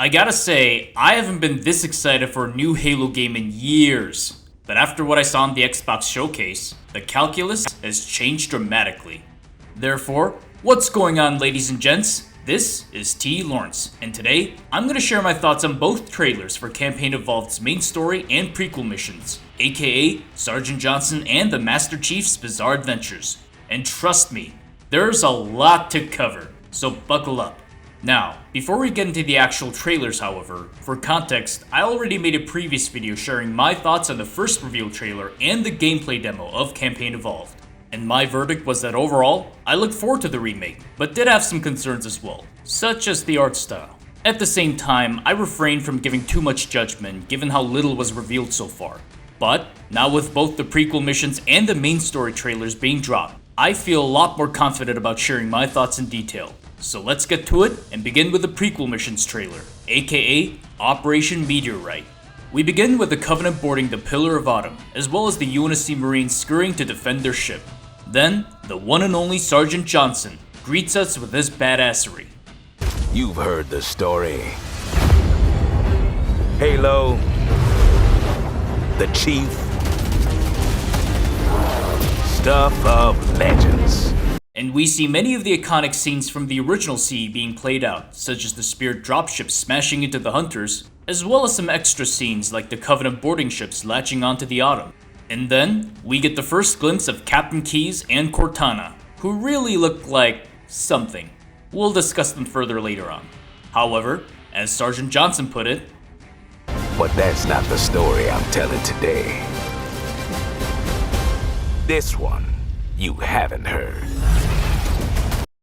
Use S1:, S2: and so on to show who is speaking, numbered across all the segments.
S1: I gotta say, I haven't been this excited for a new Halo game in years. But after what I saw in the Xbox showcase, the calculus has changed dramatically. Therefore, what's going on, ladies and gents? This is T. Lawrence, and today, I'm gonna share my thoughts on both trailers for Campaign Evolved's main story and prequel missions, aka Sergeant Johnson and the Master Chief's Bizarre Adventures. And trust me, there's a lot to cover, so buckle up. Now, before we get into the actual trailers however, for context, I already made a previous video sharing my thoughts on the first reveal trailer and the gameplay demo of Campaign Evolved. And my verdict was that overall, I looked forward to the remake, but did have some concerns as well, such as the art style. At the same time, I refrained from giving too much judgment given how little was revealed so far. But, now with both the prequel missions and the main story trailers being dropped, I feel a lot more confident about sharing my thoughts in detail. So let's get to it and begin with the prequel missions trailer, aka Operation Meteorite. We begin with the Covenant boarding the Pillar of Autumn, as well as the UNSC Marines scurrying to defend their ship. Then, the one and only Sergeant Johnson greets us with this badassery.
S2: You've heard the story. Halo, the Chief, stuff of legends.
S1: And we see many of the iconic scenes from the original CE being played out, such as the Spirit dropship smashing into the Hunters, as well as some extra scenes like the Covenant boarding ships latching onto the Autumn. And then, we get the first glimpse of Captain Keyes and Cortana, who really look like something. We'll discuss them further later on. However, as Sergeant Johnson put it,
S2: but that's not the story I'm telling today. This one, you haven't heard.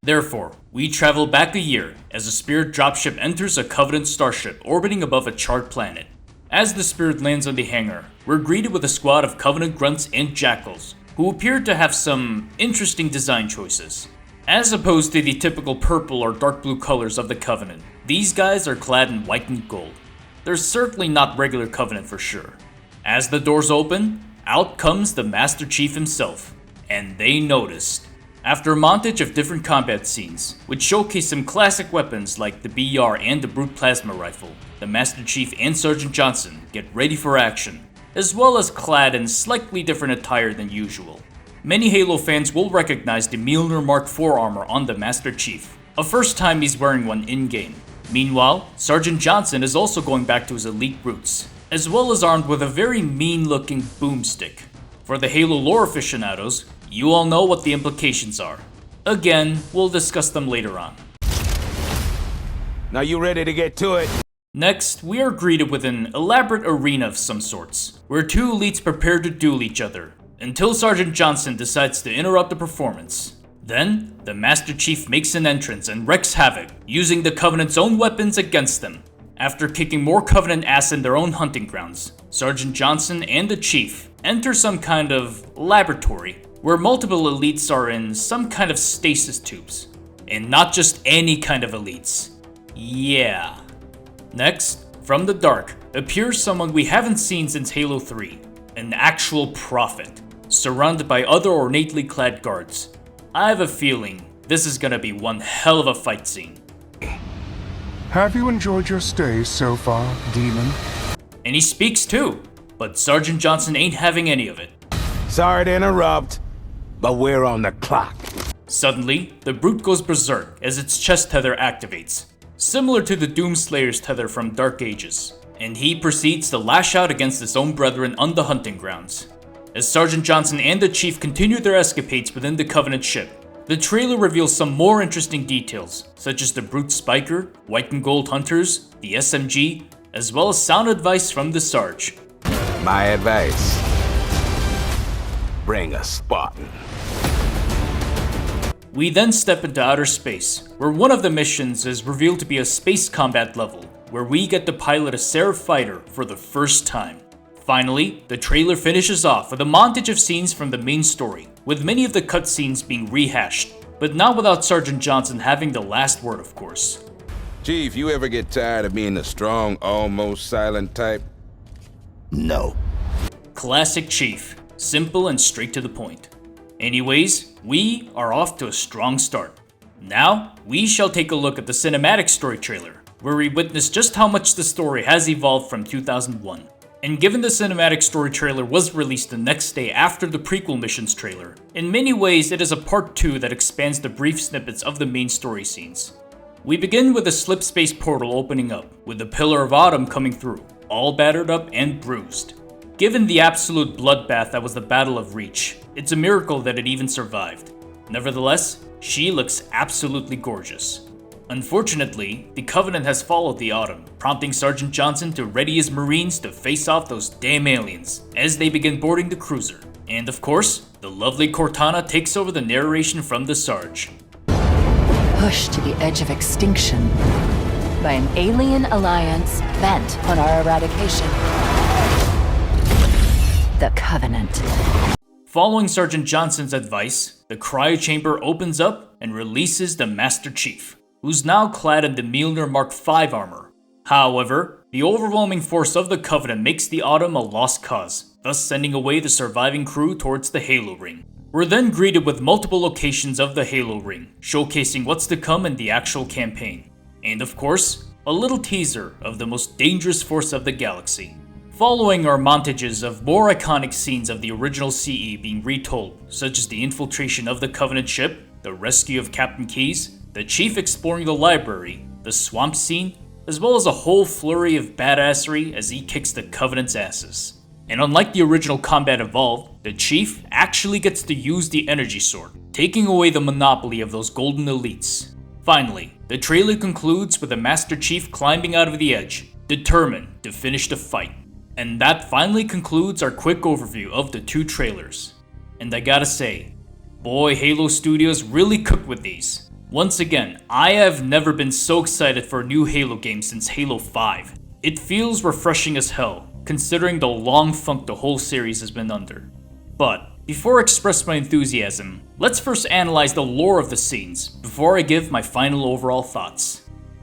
S1: Therefore, we travel back a year as a Spirit dropship enters a Covenant starship orbiting above a charred planet. As the Spirit lands on the hangar, we're greeted with a squad of Covenant grunts and jackals, who appear to have some interesting design choices. As opposed to the typical purple or dark blue colors of the Covenant, these guys are clad in white and gold. They're certainly not regular Covenant for sure. As the doors open, out comes the Master Chief himself, and they noticed. After a montage of different combat scenes, which showcase some classic weapons like the BR and the Brute Plasma Rifle, the Master Chief and Sergeant Johnson get ready for action, as well as clad in slightly different attire than usual. Many Halo fans will recognize the Mjolnir Mark IV armor on the Master Chief, a first time he's wearing one in-game. Meanwhile, Sergeant Johnson is also going back to his elite roots, as well as armed with a very mean-looking boomstick. For the Halo lore aficionados, you all know what the implications are. Again, we'll discuss them later on.
S2: Now you ready to get to it?
S1: Next, we are greeted with an elaborate arena of some sorts, where two elites prepare to duel each other, until Sergeant Johnson decides to interrupt the performance. Then, the Master Chief makes an entrance and wreaks havoc, using the Covenant's own weapons against them. After kicking more Covenant ass in their own hunting grounds, Sergeant Johnson and the Chief enter some kind of laboratory, where multiple elites are in some kind of stasis tubes. And not just any kind of elites. Yeah. Next, from the dark, appears someone we haven't seen since Halo 3, an actual prophet, surrounded by other ornately clad guards. I have a feeling this is gonna be one hell of a fight scene.
S3: Have you enjoyed your stay so far, Demon?
S1: And he speaks too, but Sergeant Johnson ain't having any of it.
S2: Sorry to interrupt, but we're on the clock.
S1: Suddenly, the Brute goes berserk as its chest tether activates, similar to the Doomslayer's tether from Dark Ages, and he proceeds to lash out against his own brethren on the hunting grounds. As Sergeant Johnson and the Chief continue their escapades within the Covenant ship, the trailer reveals some more interesting details, such as the Brute Spiker, white and gold hunters, the SMG, as well as sound advice from the Sarge.
S2: My advice: bring a Spartan.
S1: We then step into outer space, where one of the missions is revealed to be a space combat level, where we get to pilot a Seraph fighter for the first time. Finally, the trailer finishes off with a montage of scenes from the main story, with many of the cutscenes being rehashed, but not without Sergeant Johnson having the last word, of course.
S4: Chief, you ever get tired of being the strong, almost silent type?
S2: No.
S1: Classic Chief, simple and straight to the point. Anyways, we are off to a strong start. Now, we shall take a look at the cinematic story trailer, where we witness just how much the story has evolved from 2001. And given the cinematic story trailer was released the next day after the prequel missions trailer, in many ways it is a part 2 that expands the brief snippets of the main story scenes. We begin with a slip space portal opening up, with the Pillar of Autumn coming through, all battered up and bruised. Given the absolute bloodbath that was the Battle of Reach, it's a miracle that it even survived. Nevertheless, she looks absolutely gorgeous. Unfortunately, the Covenant has followed the Autumn, prompting Sergeant Johnson to ready his Marines to face off those damn aliens as they begin boarding the cruiser. And of course, the lovely Cortana takes over the narration from the Sarge.
S5: Pushed to the edge of extinction by an alien alliance bent on our eradication. The Covenant.
S1: Following Sergeant Johnson's advice, the cryo chamber opens up and releases the Master Chief, who's now clad in the Mjolnir Mark V armor. However, the overwhelming force of the Covenant makes the Autumn a lost cause, thus sending away the surviving crew towards the Halo Ring. We're then greeted with multiple locations of the Halo Ring, showcasing what's to come in the actual campaign. And of course, a little teaser of the most dangerous force of the galaxy. Following are montages of more iconic scenes of the original CE being retold, such as the infiltration of the Covenant ship, the rescue of Captain Keyes, the Chief exploring the library, the swamp scene, as well as a whole flurry of badassery as he kicks the Covenant's asses. And unlike the original Combat Evolved, the Chief actually gets to use the energy sword, taking away the monopoly of those golden elites. Finally, the trailer concludes with the Master Chief climbing out of the edge, determined to finish the fight. And that finally concludes our quick overview of the two trailers. And I gotta say, boy, Halo Studios really cooked with these. Once again, I have never been so excited for a new Halo game since Halo 5. It feels refreshing as hell, considering the long funk the whole series has been under. But before I express my enthusiasm, let's first analyze the lore of the scenes before I give my final overall thoughts.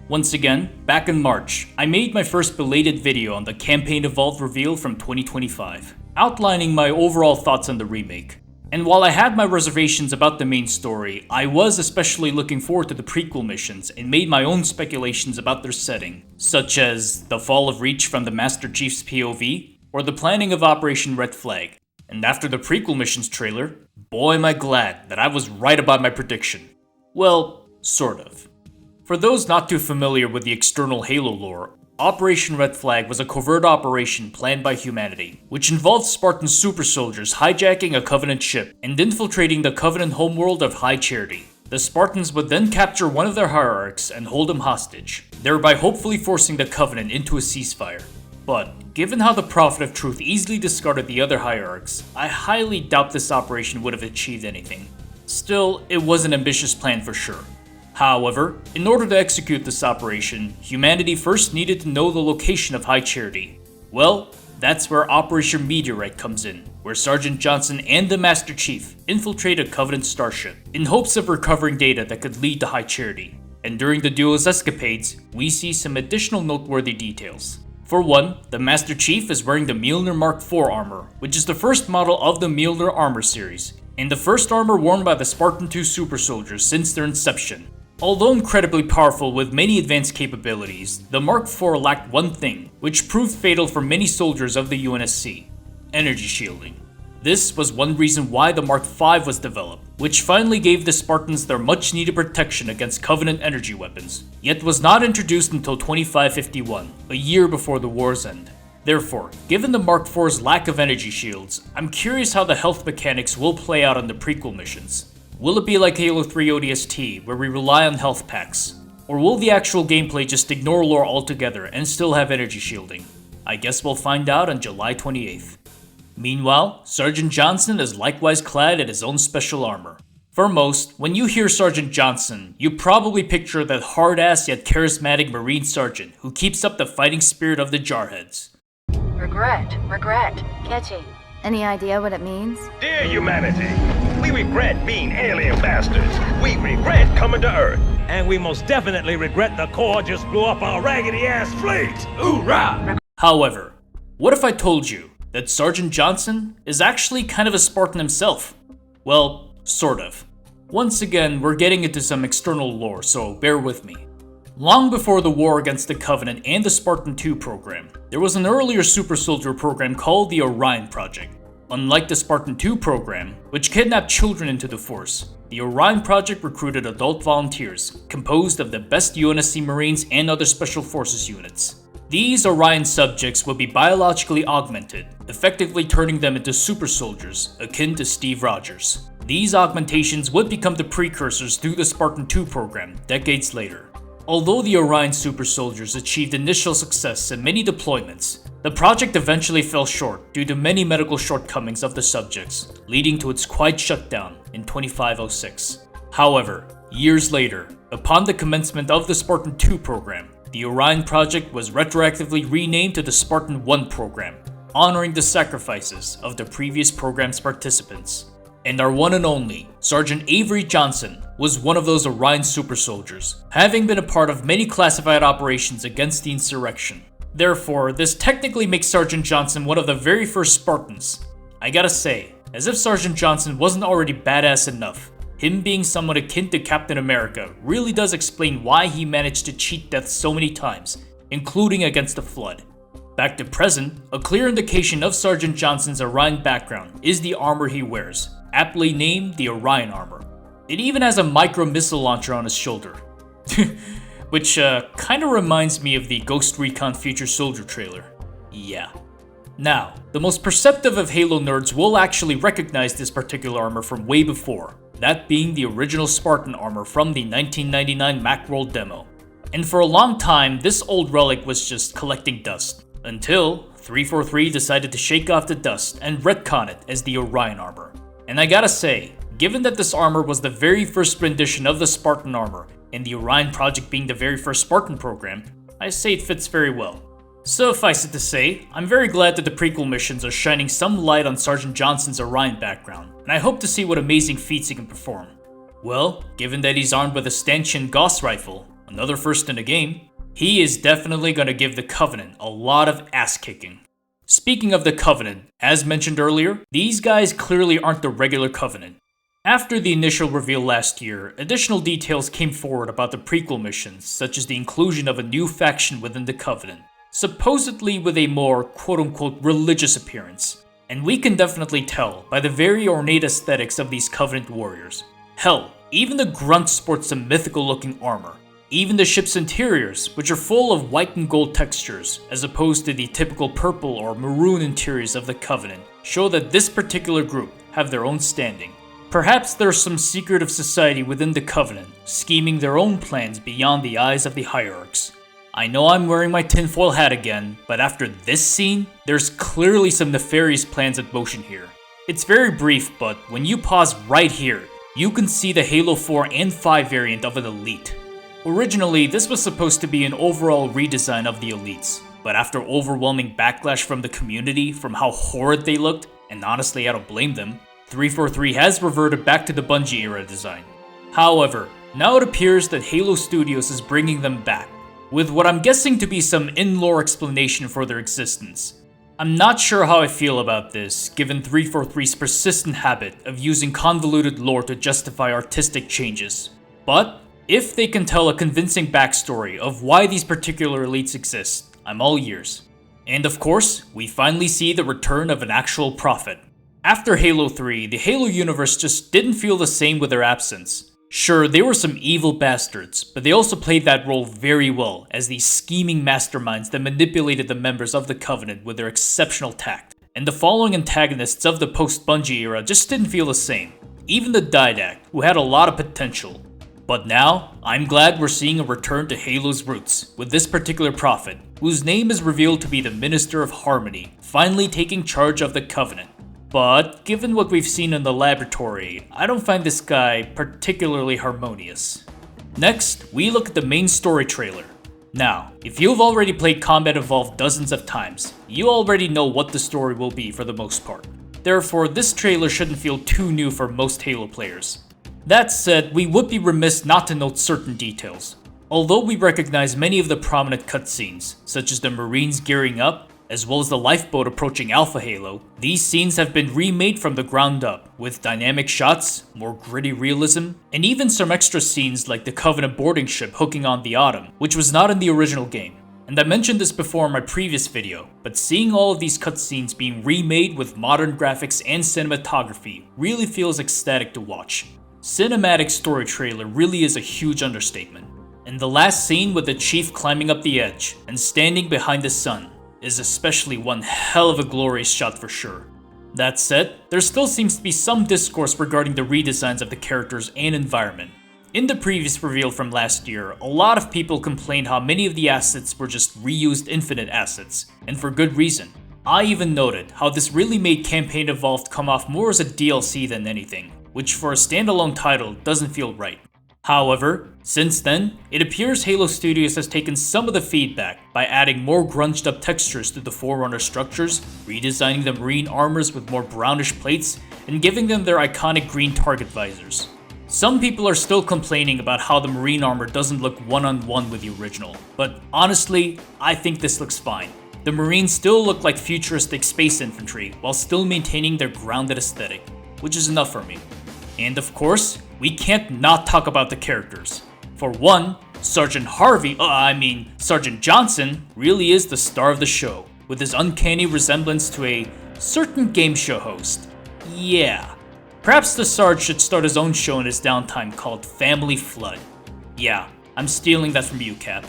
S1: Once again, back in March, I made my first belated video on the Campaign Evolved reveal from 2025, outlining my overall thoughts on the remake. And while I had my reservations about the main story, I was especially looking forward to the prequel missions and made my own speculations about their setting, such as the fall of Reach from the Master Chief's POV, or the planning of Operation Red Flag. And after the prequel missions trailer, boy am I glad that I was right about my prediction. Well, sort of. For those not too familiar with the external Halo lore, Operation Red Flag was a covert operation planned by humanity, which involved Spartan super soldiers hijacking a Covenant ship and infiltrating the Covenant homeworld of High Charity. The Spartans would then capture one of their hierarchs and hold him hostage, thereby hopefully forcing the Covenant into a ceasefire. But given how the Prophet of Truth easily discarded the other hierarchs, I highly doubt this operation would have achieved anything. Still, it was an ambitious plan for sure. However, in order to execute this operation, humanity first needed to know the location of High Charity. Well, that's where Operation Meteorite comes in, where Sergeant Johnson and the Master Chief infiltrate a Covenant starship, in hopes of recovering data that could lead to High Charity. And during the duo's escapades, we see some additional noteworthy details. For one, the Master Chief is wearing the Mjolnir Mark IV armor, which is the first model of the Mjolnir armor series, and the first armor worn by the Spartan II super soldiers since their inception. Although incredibly powerful with many advanced capabilities, the Mark IV lacked one thing, which proved fatal for many soldiers of the UNSC: energy shielding. This was one reason why the Mark V was developed, which finally gave the Spartans their much needed protection against Covenant energy weapons, yet was not introduced until 2551, a year before the war's end. Therefore, given the Mark IV's lack of energy shields, I'm curious how the health mechanics will play out on the prequel missions. Will it be like Halo 3 ODST, where we rely on health packs? Or will the actual gameplay just ignore lore altogether and still have energy shielding? I guess we'll find out on July 28th. Meanwhile, Sergeant Johnson is likewise clad in his own special armor. For most, when you hear Sergeant Johnson, you probably picture that hard-ass yet charismatic Marine Sergeant who keeps up the fighting spirit of the Jarheads.
S5: Regret. Catchy. Any idea what it means?
S6: Dear humanity, we regret being alien bastards. We regret coming to Earth. And we most definitely regret the Corps just blew up our raggedy-ass fleet. Hoorah!
S1: However, what if I told you that Sergeant Johnson is actually kind of a Spartan himself? Well, sort of. Once again, we're getting into some external lore, so bear with me. Long before the war against the Covenant and the Spartan 2 program, there was an earlier super soldier program called the Orion Project. Unlike the Spartan 2 program, which kidnapped children into the Force, the Orion Project recruited adult volunteers, composed of the best UNSC Marines and other Special Forces units. These Orion subjects would be biologically augmented, effectively turning them into super soldiers, akin to Steve Rogers. These augmentations would become the precursors to the Spartan 2 program decades later. Although the Orion super soldiers achieved initial success in many deployments, the project eventually fell short due to many medical shortcomings of the subjects, leading to its quiet shutdown in 2506. However, years later, upon the commencement of the Spartan 2 program, the Orion Project was retroactively renamed to the Spartan 1 program, honoring the sacrifices of the previous program's participants. And our one and only, Sergeant Avery Johnson, was one of those Orion super soldiers, having been a part of many classified operations against the insurrection. Therefore, this technically makes Sergeant Johnson one of the very first Spartans. I gotta say, as if Sergeant Johnson wasn't already badass enough, him being someone akin to Captain America really does explain why he managed to cheat death so many times, including against the Flood. Back to present, a clear indication of Sergeant Johnson's Orion background is the armor he wears, aptly named the Orion Armor. It even has a micro-missile launcher on his shoulder. Which kinda reminds me of the Ghost Recon Future Soldier trailer. Yeah. Now, the most perceptive of Halo nerds will actually recognize this particular armor from way before, that being the original Spartan armor from the 1999 Macworld demo. And for a long time, this old relic was just collecting dust, until 343 decided to shake off the dust and retcon it as the Orion armor. And I gotta say, given that this armor was the very first rendition of the Spartan armor, and the Orion Project being the very first Spartan program, I say it fits very well. Suffice it to say, I'm very glad that the prequel missions are shining some light on Sergeant Johnson's Orion background, and I hope to see what amazing feats he can perform. Well, given that he's armed with a stanchion Gauss rifle, another first in the game, he is definitely gonna give the Covenant a lot of ass kicking. Speaking of the Covenant, as mentioned earlier, these guys clearly aren't the regular Covenant. After the initial reveal last year, additional details came forward about the prequel missions, such as the inclusion of a new faction within the Covenant, supposedly with a more quote-unquote religious appearance. And we can definitely tell by the very ornate aesthetics of these Covenant warriors. Hell, even the grunt sports some mythical looking armor. Even the ship's interiors, which are full of white and gold textures, as opposed to the typical purple or maroon interiors of the Covenant, show that this particular group have their own standing. Perhaps there's some secretive society within the Covenant, scheming their own plans beyond the eyes of the hierarchs. I know I'm wearing my tinfoil hat again, but after this scene, there's clearly some nefarious plans in motion here. It's very brief, but when you pause right here, you can see the Halo 4 and 5 variant of an elite. Originally, this was supposed to be an overall redesign of the elites, but after overwhelming backlash from the community from how horrid they looked, and honestly I don't blame them, 343 has reverted back to the Bungie era design. However, now it appears that Halo Studios is bringing them back, with what I'm guessing to be some in-lore explanation for their existence. I'm not sure how I feel about this, given 343's persistent habit of using convoluted lore to justify artistic changes. But if they can tell a convincing backstory of why these particular elites exist, I'm all ears. And of course, we finally see the return of an actual prophet. After Halo 3, the Halo universe just didn't feel the same with their absence. Sure, they were some evil bastards, but they also played that role very well as these scheming masterminds that manipulated the members of the Covenant with their exceptional tact. And the following antagonists of the post-Bungie era just didn't feel the same. Even the Didact, who had a lot of potential. But now, I'm glad we're seeing a return to Halo's roots, with this particular prophet, whose name is revealed to be the Minister of Harmony, finally taking charge of the Covenant. But, given what we've seen in the laboratory, I don't find this guy particularly harmonious. Next, we look at the main story trailer. Now, if you've already played Combat Evolved dozens of times, you already know what the story will be for the most part. Therefore, this trailer shouldn't feel too new for most Halo players. That said, we would be remiss not to note certain details. Although we recognize many of the prominent cutscenes, such as the Marines gearing up, as well as the lifeboat approaching Alpha Halo, these scenes have been remade from the ground up, with dynamic shots, more gritty realism, and even some extra scenes like the Covenant boarding ship hooking on the Autumn, which was not in the original game. And I mentioned this before in my previous video, but seeing all of these cutscenes being remade with modern graphics and cinematography really feels ecstatic to watch. Cinematic story trailer really is a huge understatement. And the last scene with the Chief climbing up the edge and standing behind the sun is especially one hell of a glorious shot for sure. That said, there still seems to be some discourse regarding the redesigns of the characters and environment. In the previous reveal from last year, a lot of people complained how many of the assets were just reused Infinite assets, and for good reason. I even noted how this really made Campaign Evolved come off more as a DLC than anything, which for a standalone title doesn't feel right. However, since then, it appears Halo Studios has taken some of the feedback by adding more grunged up textures to the Forerunner structures, redesigning the Marine armors with more brownish plates, and giving them their iconic green target visors. Some people are still complaining about how the Marine armor doesn't look one-on-one with the original, but honestly, I think this looks fine. The Marines still look like futuristic space infantry while still maintaining their grounded aesthetic, which is enough for me. And of course, we can't not talk about the characters. For one, Sergeant Johnson really is the star of the show, with his uncanny resemblance to a certain game show host. Yeah. Perhaps the Sarge should start his own show in his downtime called Family Flood. Yeah, I'm stealing that from you, Cap.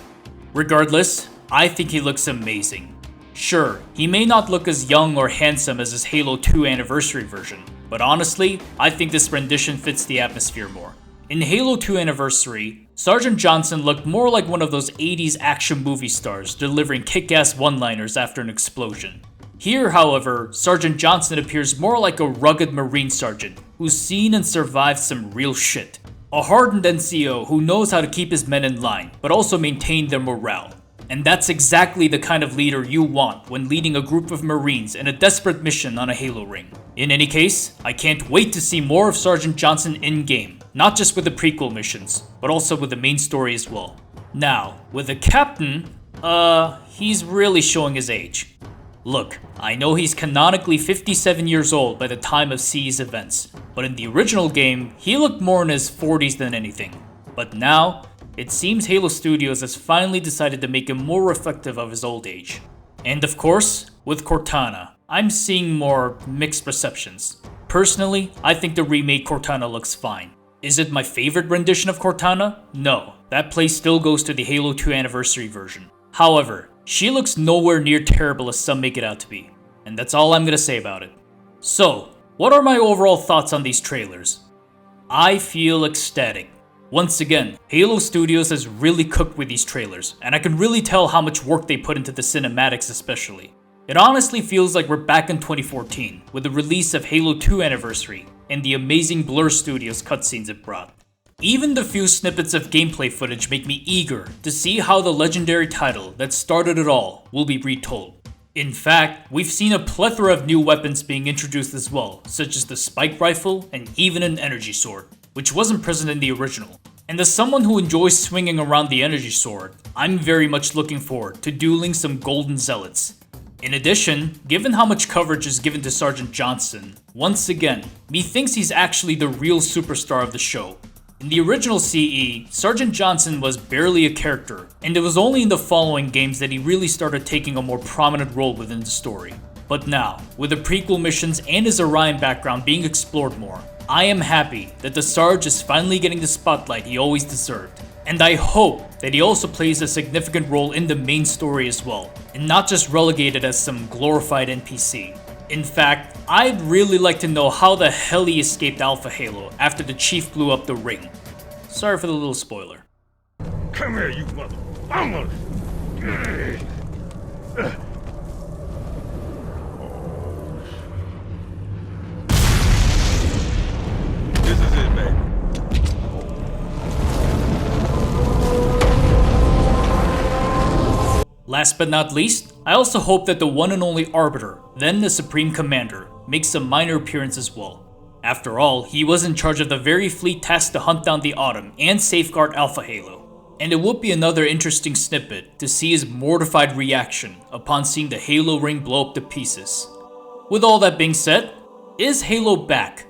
S1: Regardless, I think he looks amazing. Sure, he may not look as young or handsome as his Halo 2 Anniversary version, but honestly, I think this rendition fits the atmosphere more. In Halo 2 Anniversary, Sergeant Johnson looked more like one of those 80s action movie stars delivering kick-ass one-liners after an explosion. Here, however, Sergeant Johnson appears more like a rugged Marine sergeant who's seen and survived some real shit. A hardened NCO who knows how to keep his men in line, but also maintain their morale. And that's exactly the kind of leader you want when leading a group of Marines in a desperate mission on a Halo ring. In any case, I can't wait to see more of Sergeant Johnson in-game, not just with the prequel missions, but also with the main story as well. Now, with the captain, he's really showing his age. Look, I know he's canonically 57 years old by the time of CE's events, but in the original game, he looked more in his 40s than anything. But now, it seems Halo Studios has finally decided to make him more reflective of his old age. And of course, with Cortana, I'm seeing more mixed receptions. Personally, I think the remade Cortana looks fine. Is it my favorite rendition of Cortana? No, that place still goes to the Halo 2 Anniversary version. However, she looks nowhere near terrible as some make it out to be. And that's all I'm gonna say about it. So, what are my overall thoughts on these trailers? I feel ecstatic. Once again, Halo Studios has really cooked with these trailers, and I can really tell how much work they put into the cinematics especially. It honestly feels like we're back in 2014, with the release of Halo 2 Anniversary, and the amazing Blur Studios cutscenes it brought. Even the few snippets of gameplay footage make me eager to see how the legendary title that started it all will be retold. In fact, we've seen a plethora of new weapons being introduced as well, such as the spike rifle and even an energy sword, which wasn't present in the original. And as someone who enjoys swinging around the energy sword, I'm very much looking forward to dueling some golden zealots. In addition, given how much coverage is given to Sergeant Johnson, once again, methinks he's actually the real superstar of the show. In the original CE, Sergeant Johnson was barely a character, and it was only in the following games that he really started taking a more prominent role within the story. But now, with the prequel missions and his Orion background being explored more, I am happy that the Sarge is finally getting the spotlight he always deserved. And I hope that he also plays a significant role in the main story as well, and not just relegated as some glorified NPC. In fact, I'd really like to know how the hell he escaped Alpha Halo after the Chief blew up the ring. Sorry for the little spoiler.
S6: Come here, you mother... This is it, baby.
S1: Last but not least, I also hope that the one and only Arbiter, then the Supreme Commander, makes a minor appearance as well. After all, he was in charge of the very fleet tasked to hunt down the Autumn and safeguard Alpha Halo. and it would be another interesting snippet to see his mortified reaction upon seeing the Halo ring blow up to pieces. With all that being said, is Halo back?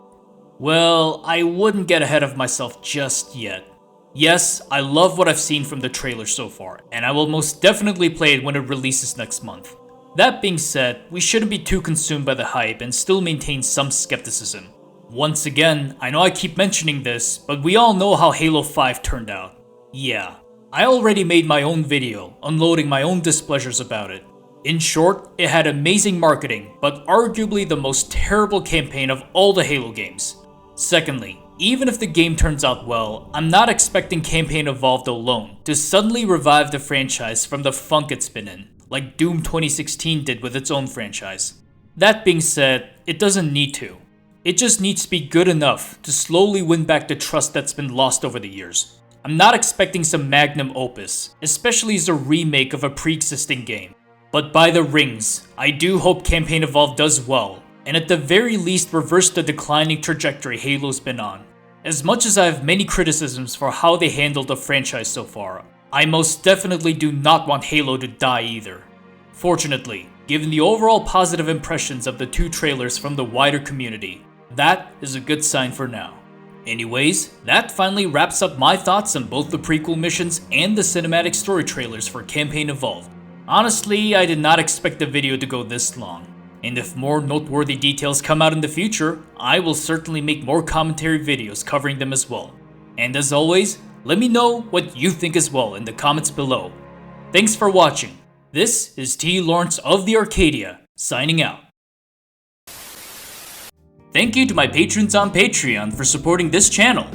S1: Well, I wouldn't get ahead of myself just yet. Yes, I love what I've seen from the trailer so far, and I will most definitely play it when it releases next month. That being said, we shouldn't be too consumed by the hype and still maintain some skepticism. Once again, I know I keep mentioning this, but we all know how Halo 5 turned out. Yeah, I already made my own video, unloading my own displeasures about it. In short, it had amazing marketing, but arguably the most terrible campaign of all the Halo games. Secondly, even if the game turns out well, I'm not expecting Campaign Evolved alone to suddenly revive the franchise from the funk it's been in, like Doom 2016 did with its own franchise. That being said, it doesn't need to. It just needs to be good enough to slowly win back the trust that's been lost over the years. I'm not expecting some magnum opus, especially as a remake of a pre-existing game. But by the rings, I do hope Campaign Evolved does well, and at the very least reverse the declining trajectory Halo's been on. As much as I have many criticisms for how they handled the franchise so far, I most definitely do not want Halo to die either. Fortunately, given the overall positive impressions of the two trailers from the wider community, that is a good sign for now. Anyways, that finally wraps up my thoughts on both the prequel missions and the cinematic story trailers for Campaign Evolved. Honestly, I did not expect the video to go this long. And if more noteworthy details come out in the future, I will certainly make more commentary videos covering them as well. And as always, let me know what you think as well in the comments below. Thanks for watching. This is T. Lawrence of the Arcadia, signing out. Thank you to my patrons on Patreon for supporting this channel.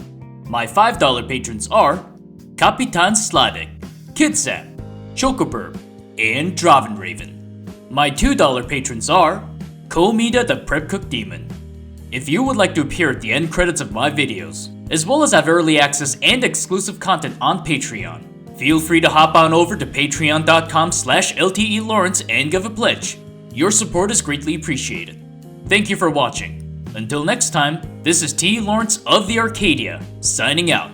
S1: My $5 patrons are Kapitan Sladek, Kidsap, Chocoburb, and Dravenraven. My $2 patrons are Komida the Prep Cook Demon. If you would like to appear at the end credits of my videos, as well as have early access and exclusive content on Patreon, feel free to hop on over to patreon.com/LTELawrence and give a pledge. Your support is greatly appreciated. Thank you for watching. Until next time, this is T. Lawrence of the Arcadia, signing out.